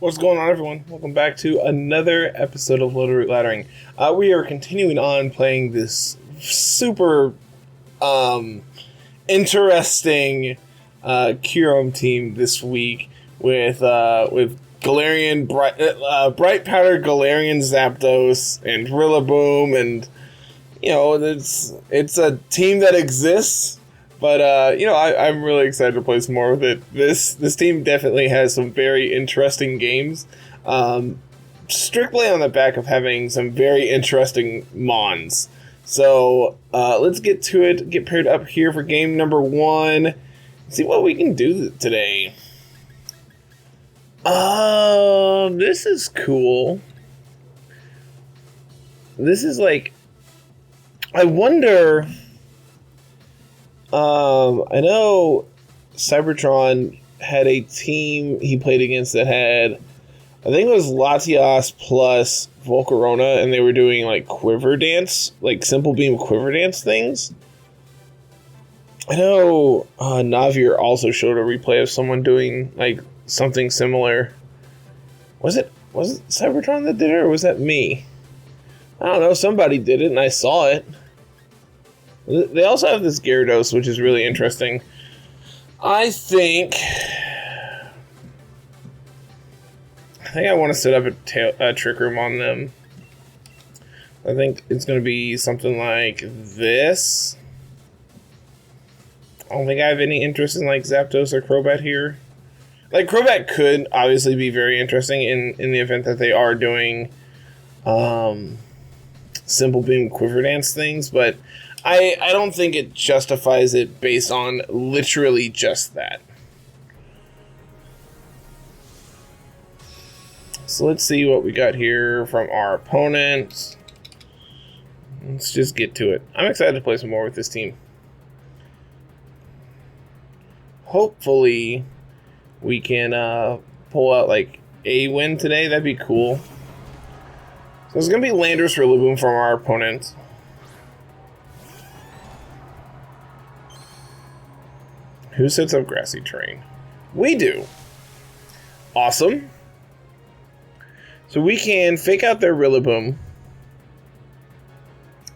What's going on, everyone? Welcome back to another episode of Littleroot Laddering. We are continuing on playing this super interesting Kyurem team this week with Galarian bright powder Galarian Zapdos and Rillaboom, and it's a team that exists. But, I'm really excited to play some more with it. This team definitely has some very interesting games. Strictly on the back of having some very interesting Mons. So, let's get to it. Get paired up here for game number 1. See what we can do today. This is cool. This is like... I wonder... I know Cybertron had a team he played against that had, I think it was Latias plus Volcarona, and they were doing like quiver dance, like simple beam quiver dance things. I know Navier also showed a replay of someone doing like something similar. Was it Cybertron that did it, or was that me? I don't know, somebody did it and I saw it. They also have this Gyarados, which is really interesting. I think I want to set up a Trick Room on them. I think it's going to be something like this. I don't think I have any interest in like Zapdos or Crobat here. Like Crobat could obviously be very interesting in the event that they are doing simple beam quiver dance things, but I don't think it justifies it based on literally just that. So let's see what we got here from our opponent. Let's just get to it. I'm excited to play some more with this team. Hopefully we can pull out like a win today. That'd be cool. So it's going to be Landorus Rillaboom from our opponent. Who sets up grassy terrain? We do. Awesome. So we can fake out their Rillaboom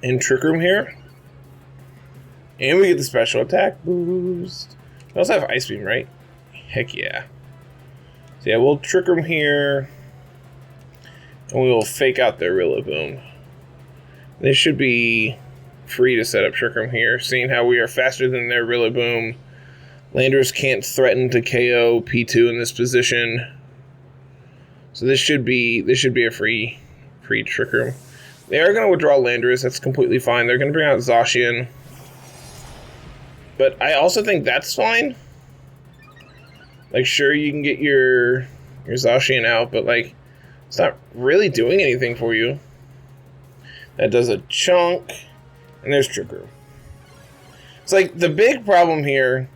and Trick Room here. And we get the special attack boost. We also have Ice Beam, right? Heck yeah. So yeah, we'll Trick Room here. And we will fake out their Rillaboom. They should be free to set up Trick Room here, seeing how we are faster than their Rillaboom. Landorus can't threaten to KO P2 in this position. So this should be a free Trick Room. They are going to withdraw Landorus. That's completely fine. They're going to bring out Zacian. But I also think that's fine. Like, sure, you can get your Zacian out, but like, it's not really doing anything for you. That does a chunk. And there's Trick Room. It's like, the big problem here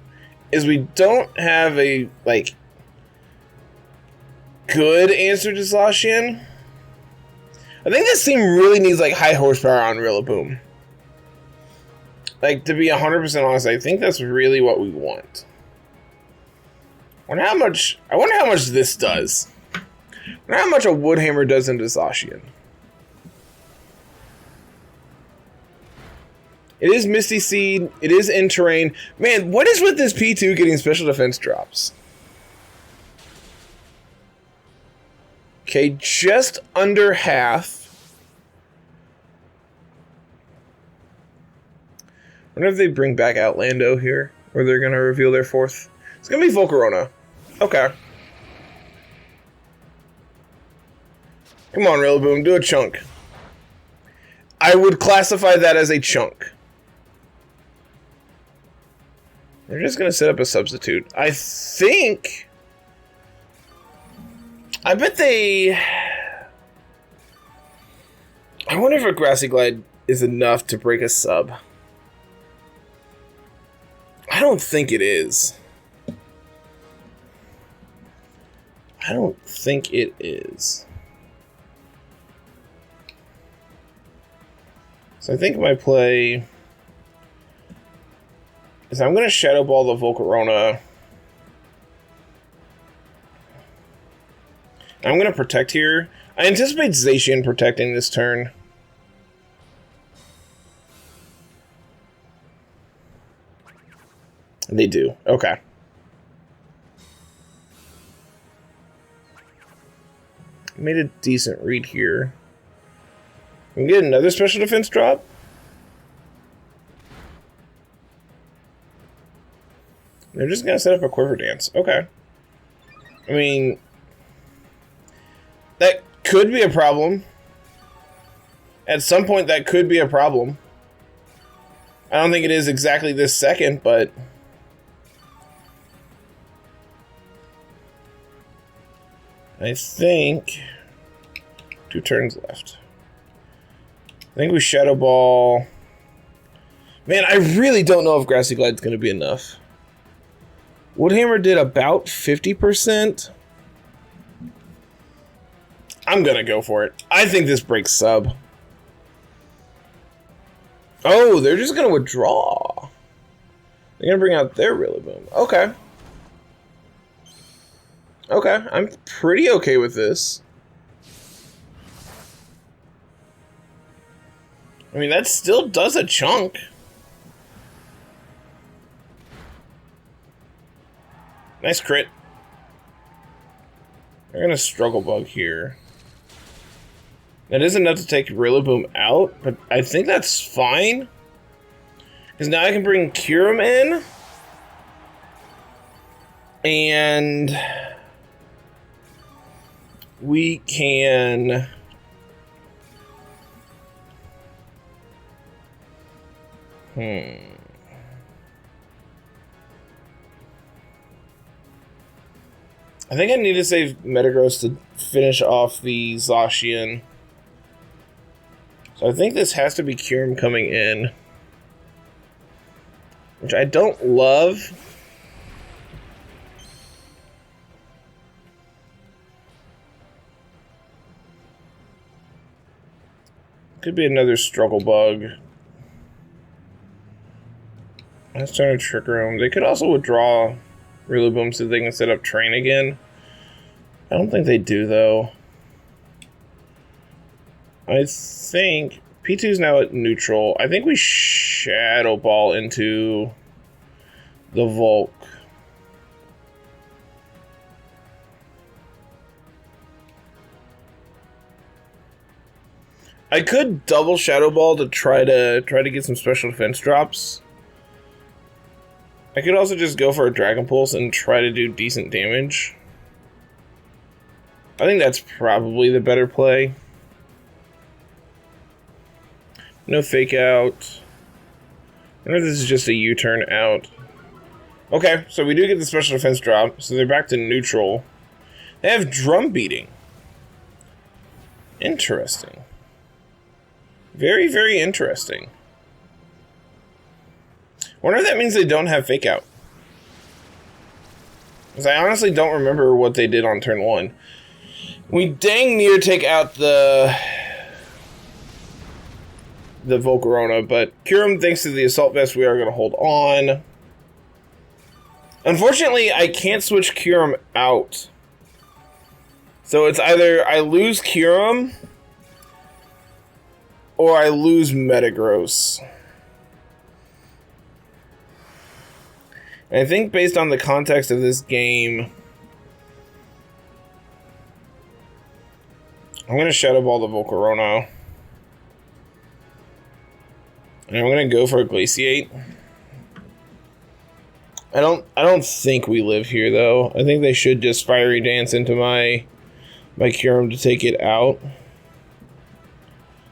is we don't have a, like, good answer to Zacian. I think this team really needs, like, high horsepower on Rillaboom. Like, to be 100% honest, I think that's really what we want. I wonder how much this does. I wonder how much a Wood Hammer does into Zacian. It is Misty Seed. It is in terrain. Man, what is with this P2 getting special defense drops? Okay, just under half. I wonder if they bring back Outlander here, or they're going to reveal their fourth. It's going to be Volcarona. Okay. Come on, Rillaboom, do a chunk. I would classify that as a chunk. They're just going to set up a substitute. I bet they... I wonder if a Grassy Glide is enough to break a sub. I don't think it is. I don't think it is. So I think my play is I'm going to Shadow Ball the Volcarona. I'm going to protect here. I anticipate Zacian protecting this turn. They do. Okay. Made a decent read here. We can get another special defense drop. They're just going to set up a Quiver Dance. Okay. I mean, that could be a problem. At some point, that could be a problem. I don't think it is exactly this second, but... I think... 2 turns left. I think we Shadow Ball... Man, I really don't know if Grassy Glide's going to be enough. Woodhammer did about 50%. I'm going to go for it. I think this breaks sub. Oh, they're just going to withdraw. They're going to bring out their Rillaboom. Okay. Okay, I'm pretty okay with this. I mean, that still does a chunk. Nice crit. They're gonna Struggle Bug here. That is enough to take Rillaboom out, but I think that's fine. Because now I can bring Kyurem in. And... we can... I think I need to save Metagross to finish off the Zacian. So I think this has to be Kyurem coming in. Which I don't love. Could be another Struggle Bug. Let's try to Trick Room. They could also withdraw Rillaboom so they can set up Train again. I don't think they do, though. I think P2's now at neutral. I think we Shadow Ball into the Volk. I could double Shadow Ball to try to get some special defense drops. I could also just go for a Dragon Pulse and try to do decent damage. I think that's probably the better play. No Fake Out. I wonder if this is just a U-turn out. Okay, so we do get the special defense drop, so they're back to neutral. They have Drum Beating. Interesting. Very, very interesting. I wonder if that means they don't have Fake Out. Because I honestly don't remember what they did on turn 1. We dang near take out the Volcarona, but Kyurem, thanks to the Assault Vest, we are going to hold on. Unfortunately, I can't switch Kyurem out. So it's either I lose Kyurem or I lose Metagross. And I think based on the context of this game, I'm going to Shadow Ball the Volcarona. And I'm going to go for a Glaciate. I don't think we live here, though. I think they should just Fiery Dance into my Kyurem to take it out.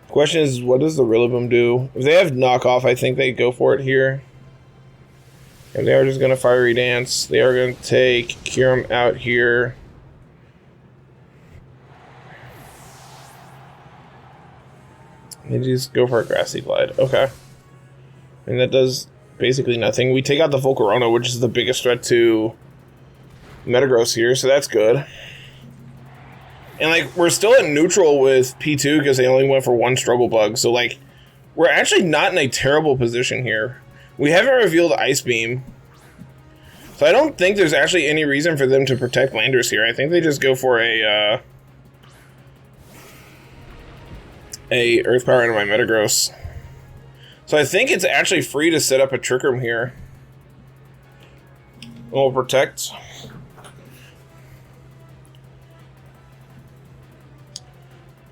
The question is, what does the Rillaboom do? If they have knockoff, I think they go for it here. And they are just going to Fiery Dance. They are going to take Kyurem out here. They just go for a Grassy Glide. Okay. And that does basically nothing. We take out the Volcarona, which is the biggest threat to Metagross here, so that's good. And, like, we're still at neutral with P2 because they only went for one Struggle Bug. So, like, we're actually not in a terrible position here. We haven't revealed Ice Beam. So I don't think there's actually any reason for them to protect Landers here. I think they just go for a a Earth Power into my Metagross. So I think it's actually free to set up a Trick Room here. We'll protect.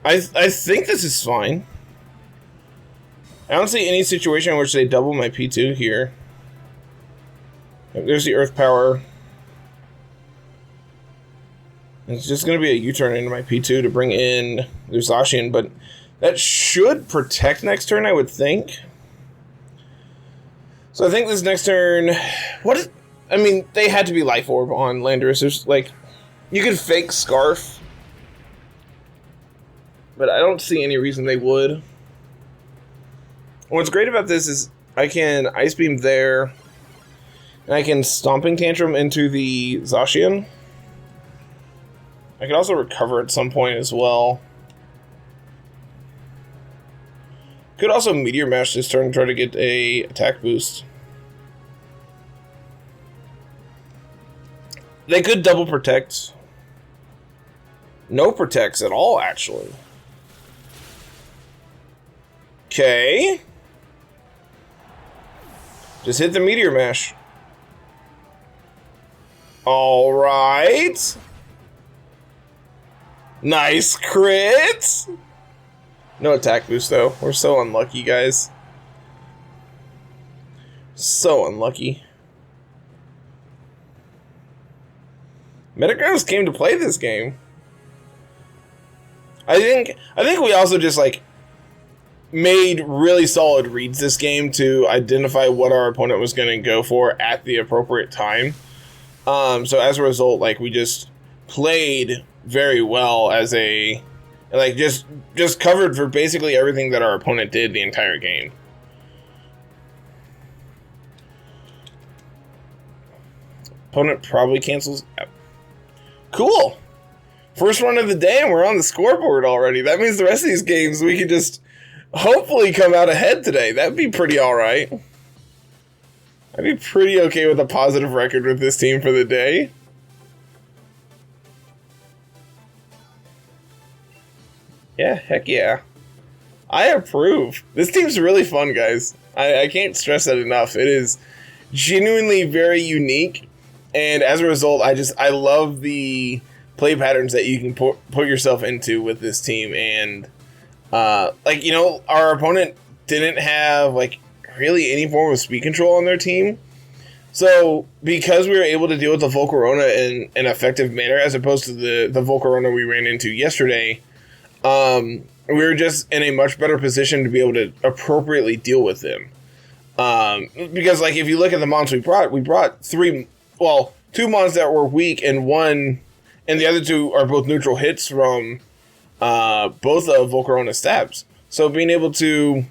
I think this is fine. I don't see any situation in which they double my P2 here. There's the Earth Power. It's just going to be a U-turn into my P2 to bring in the Zacian, but that should protect next turn, I would think. So I think this next turn... I mean, they had to be Life Orb on Landorus. There's, like... You could fake Scarf. But I don't see any reason they would. What's great about this is I can Ice Beam there. And I can Stomping Tantrum into the Zacian. I can also recover at some point as well. Could also Meteor Mash this turn and try to get a attack boost. They could double protect. No protects at all, actually. Okay. Just hit the Meteor Mash. Alright. Nice crit! No attack boost, though. We're so unlucky, guys. So unlucky. Metagross came to play this game. I think we also just, like, made really solid reads this game to identify what our opponent was going to go for at the appropriate time. So as a result, like, we just played very well as a, like, just covered for basically everything that our opponent did the entire game. Opponent probably cancels. Cool. First run of the day and we're on the scoreboard already. That means the rest of these games we can just hopefully come out ahead today. That'd be pretty alright. I'd be pretty okay with a positive record with this team for the day. Yeah, heck yeah. I approve. This team's really fun, guys. I can't stress that enough. It is genuinely very unique. And as a result, I love the play patterns that you can put yourself into with this team. And, like, you know, our opponent didn't have, like, really any form of speed control on their team. So, because we were able to deal with the Volcarona in an effective manner, as opposed to the Volcarona we ran into yesterday, we were just in a much better position to be able to appropriately deal with them. Because, like, if you look at the mons we brought two mons that were weak and the other two are both neutral hits from both of Volcarona stabs. So being able to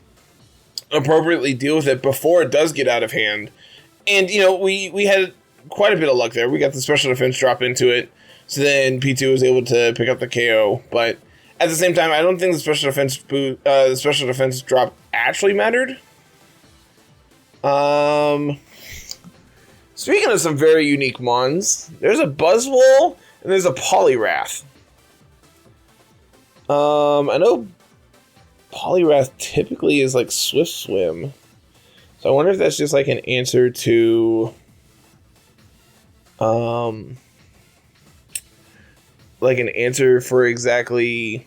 appropriately deal with it before it does get out of hand. And, you know, we had quite a bit of luck there. We got the special defense drop into it, so then P2 was able to pick up the KO. But at the same time, I don't think the special defense drop actually mattered. Speaking of some very unique mons, there's a Buzzwole and there's a Poliwrath. I know Poliwrath typically is like Swift Swim. So I wonder if that's just like an answer to like an answer for exactly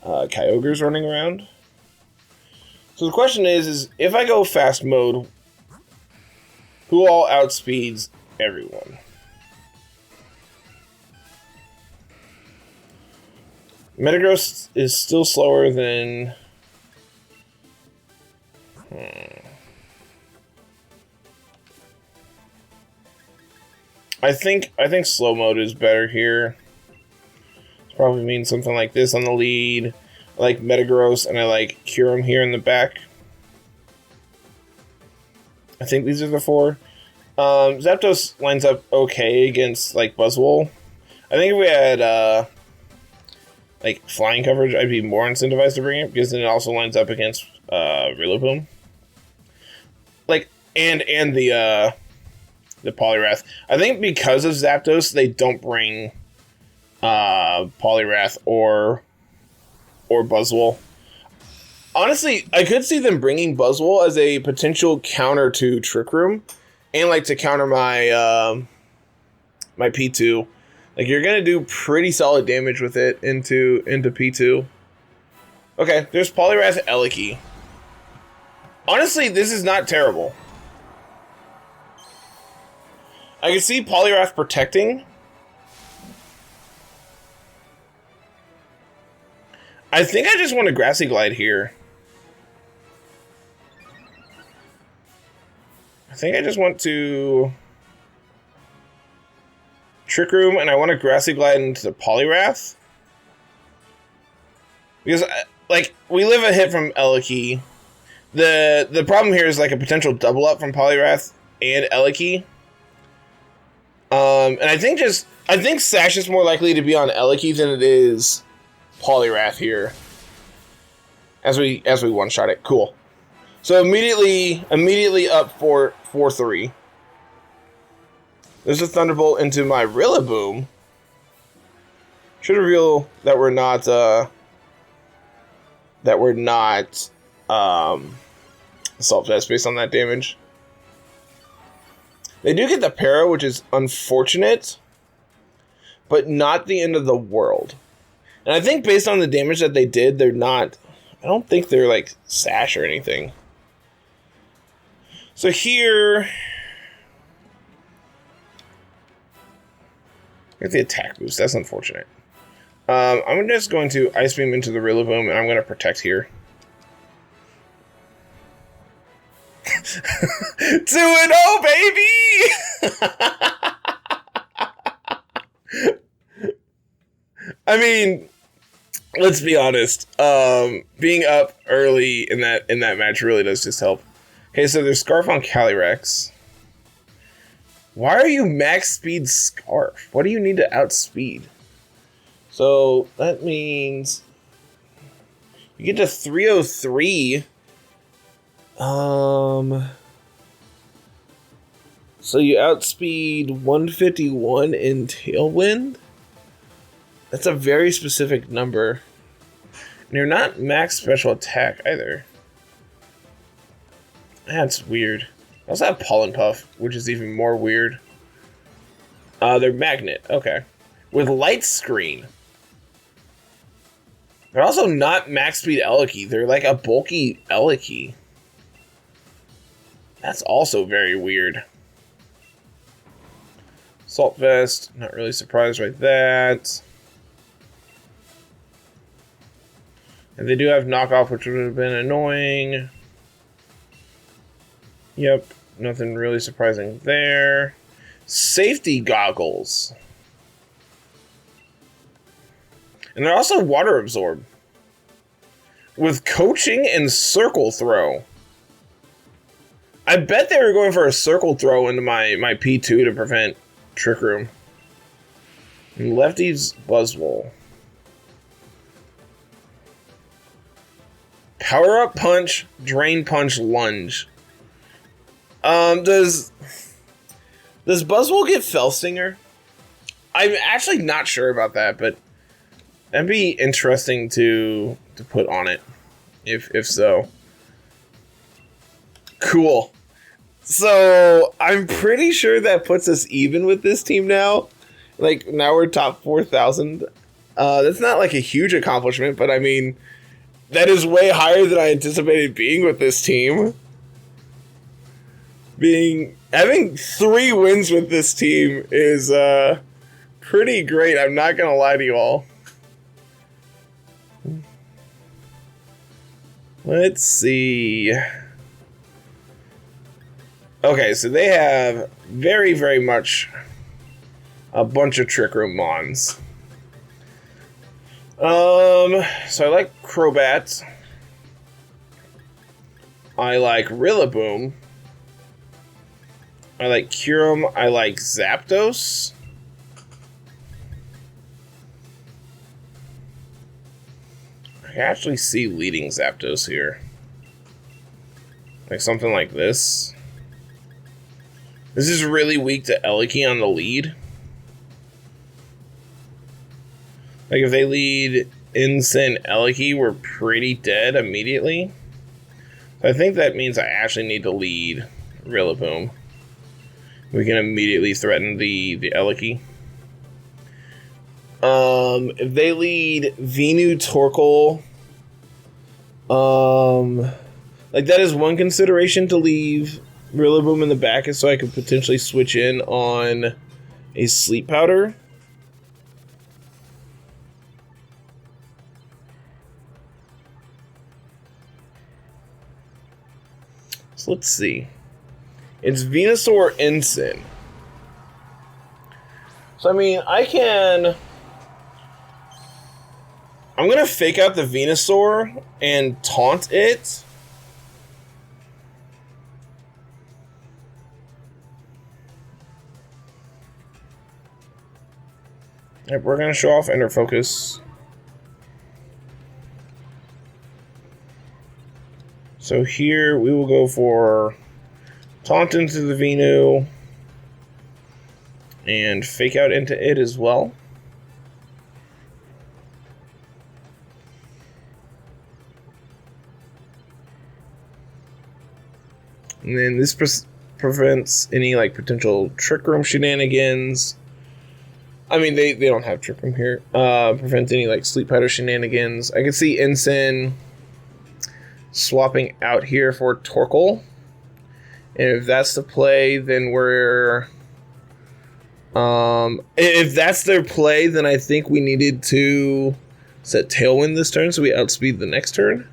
Kyogre's running around. So the question is if I go fast mode, who all outspeeds everyone? Metagross is still slower than... I think slow mode is better here. It probably means something like this on the lead. I like Metagross and I like Kyurem here in the back. I think these are the four. Zapdos lines up okay against like Buzzwole. I think if we had like flying coverage, I'd be more incentivized to bring it because then it also lines up against Rillaboom. Like and the Poliwrath. I think because of Zapdos, they don't bring Poliwrath or or Buzzwole. Honestly, I could see them bringing Buzzwole as a potential counter to Trick Room, and like to counter my my P2. Like, you're gonna do pretty solid damage with it into P2. Okay, there's Poliwrath Eliki. Honestly, this is not terrible. I can see Poliwrath protecting. I think I just want a Grassy Glide here. I think I just want to Trick Room, and I want to Grassy Glide into the Poliwrath. Because, like, we live a hit from Eliki. The problem here is, like, a potential double up from Poliwrath and Eliki. And I think Sash is more likely to be on Eliki than it is Poliwrath here. As we one-shot it. Cool. So immediately up 4-3. There's a Thunderbolt into my Rillaboom. Should reveal that we're not Assault Vest based on that damage. They do get the Para, which is unfortunate, but not the end of the world. And I think based on the damage that they did, they're not, I don't think they're like Sash or anything. So here, get the attack boost. That's unfortunate. I'm just going to Ice Beam into the Rillaboom, and I'm going to Protect here. 2-0, baby! I mean, let's be honest. Being up early in that match really does just help. Okay, so there's Scarf on Calyrex. Why are you max speed Scarf? What do you need to outspeed? So that means you get to 303. So you outspeed 151 in Tailwind? That's a very specific number. And you're not max special attack either. That's weird. I also have Pollen Puff, which is even more weird. They're Magnet, okay. With Light Screen. They're also not max speed Eliki. They're like a bulky Eliki. That's also very weird. Assault Vest, not really surprised by that. And they do have Knockoff, which would have been annoying. Yep, nothing really surprising there. Safety Goggles. And they're also Water Absorb. With Coaching and Circle Throw. I bet they were going for a Circle Throw into my P2 to prevent Trick Room. And Lefty's Buzzwole. Power Up Punch, Drain Punch, Lunge. Does Buzzwole get Fell Stinger? I'm actually not sure about that, but that'd be interesting to put on it, if so. Cool. So I'm pretty sure that puts us even with this team now. Like, now we're top 4,000. That's not like a huge accomplishment, but I mean, that is way higher than I anticipated being with this team. Having 3 wins with this team is pretty great. I'm not gonna lie to you all. Let's see. Okay, so they have very, very much a bunch of Trick Room Mons. So I like Crobat. I like Rillaboom. I like Kyurem. I like Zapdos. I can actually see leading Zapdos here. Like something like this. This is really weak to Eliki on the lead. Like if they lead Ensign Eliki were pretty dead immediately. So I think that means I actually need to lead Rillaboom. We can immediately threaten the Eliki. If they lead Venu Torkoal, like that is one consideration to leave Rillaboom in the back, is so I could potentially switch in on a Sleep Powder. So let's see. It's Venusaur Ensign. So I mean, I'm gonna fake out the Venusaur and taunt it. Yep, we're gonna show off Ender Focus. So here we will go for taunt into the Venu and fake out into it as well. And then this prevents any like potential Trick Room shenanigans. I mean, they don't have Trick Room here. Prevents any like Sleep Powder shenanigans. I can see Ensign swapping out here for Torkoal. And if that's the play, then we're... if that's their play, then I think we needed to set Tailwind this turn so we outspeed the next turn.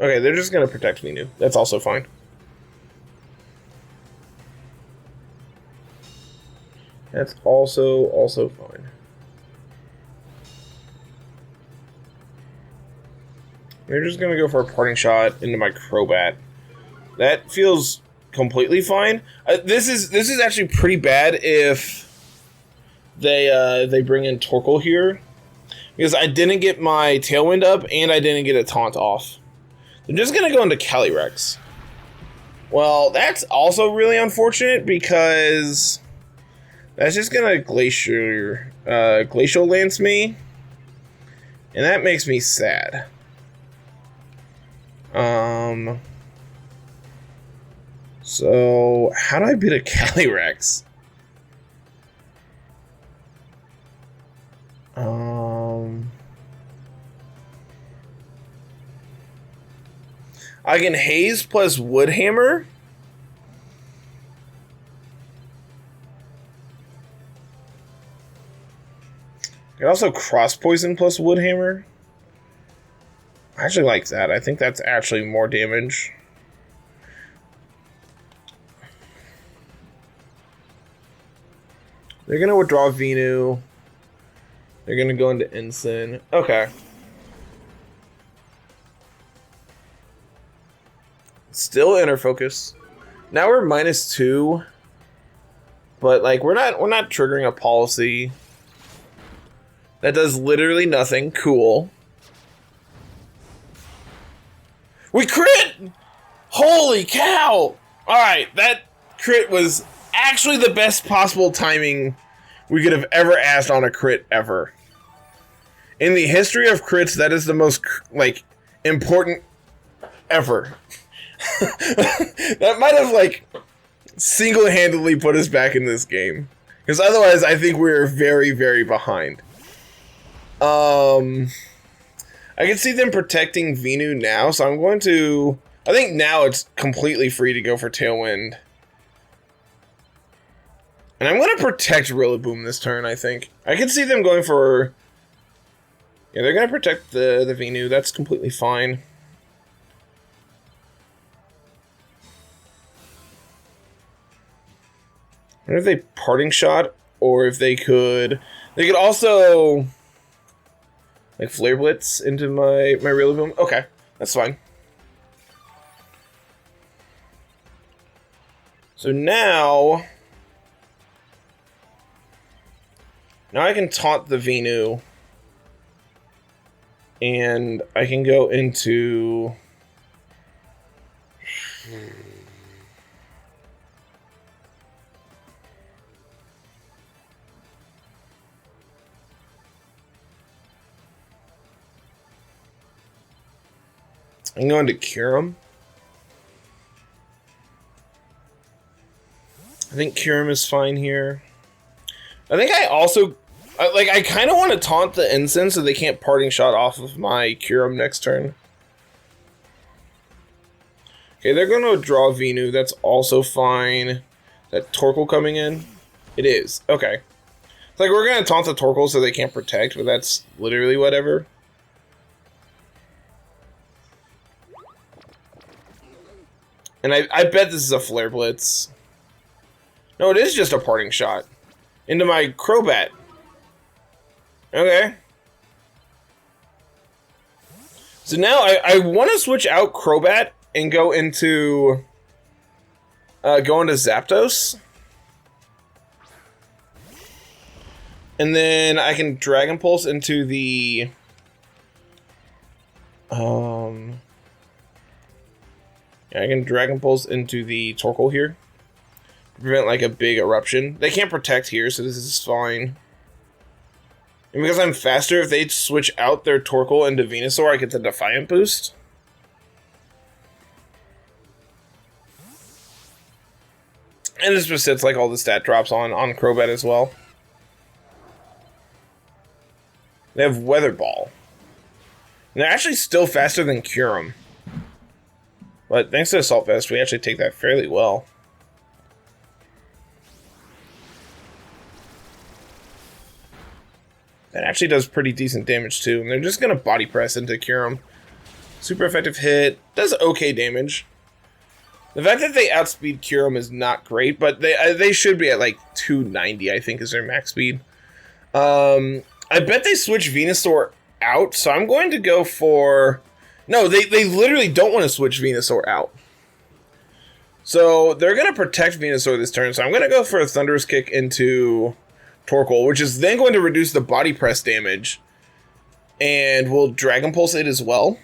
Okay, they're just going to protect Venu. That's also fine. That's also fine. We're just going to go for a Parting Shot into my Crobat. That feels completely fine. This is actually pretty bad if they bring in Torkoal here, because I didn't get my Tailwind up and I didn't get a Taunt off. They're just going to go into Calyrex. Well, that's also really unfortunate because that's just going to Glacial Lance me, and that makes me sad. So how do I beat a Calyrex? I can Haze plus Woodhammer. I can also Cross Poison plus Woodhammer. I actually like that. I think that's actually more damage. They're going to withdraw Venu. They're going to go into Ensign. Okay. Still Inner Focus. Now we're -2. But like we're not triggering a policy. That does literally nothing. Cool. We crit! Holy cow! Alright, that crit was actually the best possible timing we could have ever asked on a crit ever. In the history of crits, that is the most, like, important ever. That might have, like, single-handedly put us back in this game. Because otherwise, I think we're very, very behind. I can see them protecting Venu now, so I'm going to... I think now it's completely free to go for Tailwind. And I'm going to protect Rillaboom this turn, I think. I can see them going for... Yeah, they're going to protect the Venu. That's completely fine. I wonder if they Parting Shot, or if they could... They could also... like Flare Blitz into my Rillaboom. Okay, that's fine. So now I can taunt the Venu, and I can go into I'm going to Kyurem. I think Kyurem is fine here. I think I also... I kind of want to taunt the Ensign so they can't parting shot off of my Kyurem next turn. Okay, they're going to draw Venu. That's also fine. Is that Torkoal coming in? It is. Okay. It's like we're going to taunt the Torkoal so they can't protect, but that's literally whatever. And I bet this is a Flare Blitz. No, it is just a parting shot. Into my Crobat. Okay. So now I want to switch out Crobat and go into Zapdos. And then I can Dragon Pulse into the I can Dragon Pulse into the Torkoal here. Prevent like a big eruption. They can't protect here, so this is fine. And because I'm faster, if they switch out their Torkoal into Venusaur, I get the Defiant boost. And this just sits like all the stat drops on Crobat as well. They have Weather Ball. And they're actually still faster than Kyurem. But thanks to Assault Vest, we actually take that fairly well. That actually does pretty decent damage too. And they're just going to Body Press into Kyurem. Super effective hit. Does okay damage. The fact that they outspeed Kyurem is not great, but they should be at like 290, I think, is their max speed. I bet they switch Venusaur out, so I'm going to go for... No, they literally don't want to switch Venusaur out. So they're going to protect Venusaur this turn, so I'm going to go for a Thunderous Kick into Torkoal, which is then going to reduce the Body Press damage. And we'll Dragon Pulse it as well.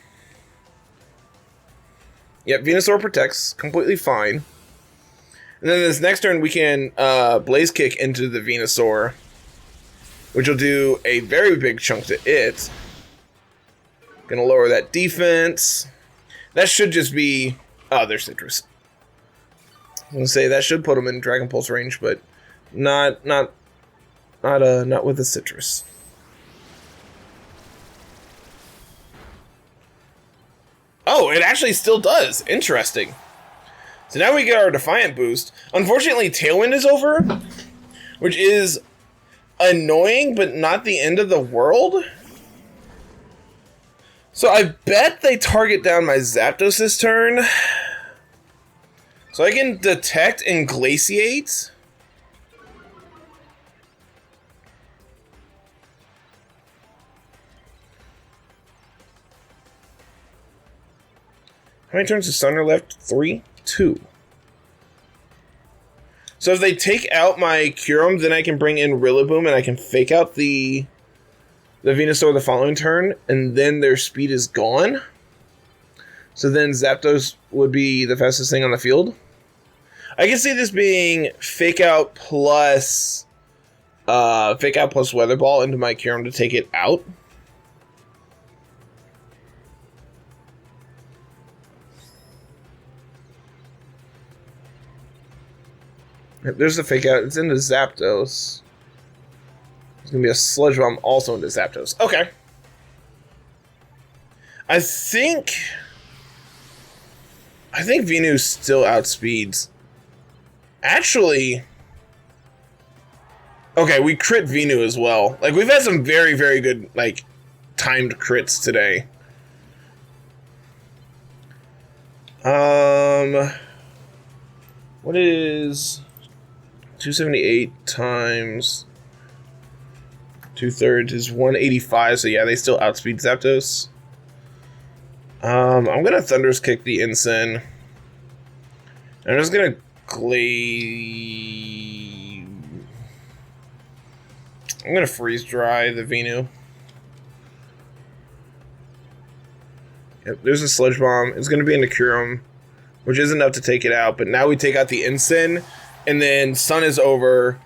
Yep, Venusaur protects, completely fine. And then this next turn we can Blaze Kick into the Venusaur, which will do a very big chunk to it. Gonna lower that defense. That should just be... Oh, there's Citrus. I was gonna say, that should put them in Dragon Pulse range, but not with the Citrus. Oh, it actually still does. Interesting. So now we get our Defiant boost. Unfortunately, Tailwind is over, which is annoying, but not the end of the world. So I bet they target down my Zapdos this turn. So I can Detect and Glaciate. How many turns does Thunder left? 3, 2. So if they take out my Kyurem, then I can bring in Rillaboom and I can fake out the Venusaur the following turn, and then their speed is gone. So then Zapdos would be the fastest thing on the field. I can see this being Fake Out plus Weather Ball into my Kyurem to take it out. There's the Fake Out. It's into Zapdos. There's going to be a Sludge Bomb also into Zapdos. Okay. I think Venu still outspeeds. Actually... Okay, we crit Venu as well. Like, we've had some very, very good, like, timed crits today. What is... 278 times 2/3 is 185, so yeah, they still outspeed Zapdos. I'm gonna Thunderous Kick the Ensign. I'm just gonna I'm gonna Freeze Dry the Venu. Yep, there's a Sludge Bomb. It's gonna be into Kyurem, which is enough to take it out, but now we take out the Ensign. And then Sun is over.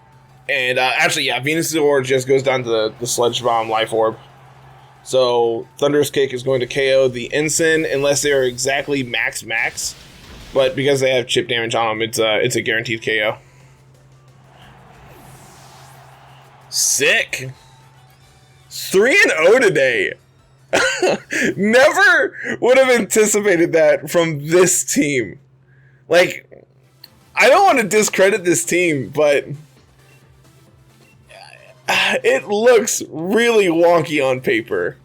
And actually, yeah, Venusaur just goes down to the Sludge Bomb Life Orb. So Thunderous Kick is going to KO the Ensign unless they are exactly max. But because they have chip damage on them, it's a guaranteed KO. Sick. 3-0 today. Never would have anticipated that from this team. Like, I don't want to discredit this team, but it looks really wonky on paper.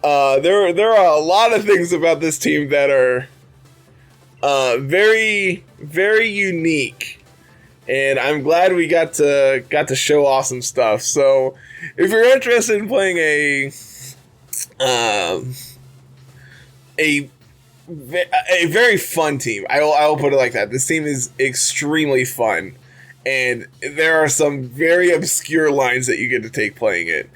There are a lot of things about this team that are very, very unique, and I'm glad we got to show off some stuff. So, if you're interested in playing a very fun team, I will put it like that. This team is extremely fun, and there are some very obscure lines that you get to take playing it.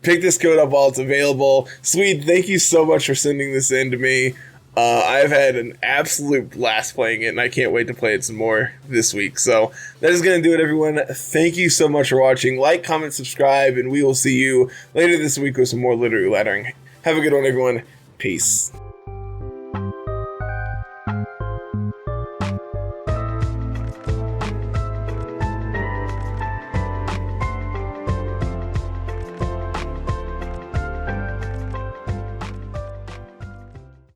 Pick this code up while it's available. Swede, thank you so much for sending this in to me. I've had an absolute blast playing it, and I can't wait to play it some more this week. So that is going to do it, everyone. Thank you so much for watching. Like, comment, subscribe, and we will see you later this week with some more Littleroot laddering. Have a good one, everyone. Peace.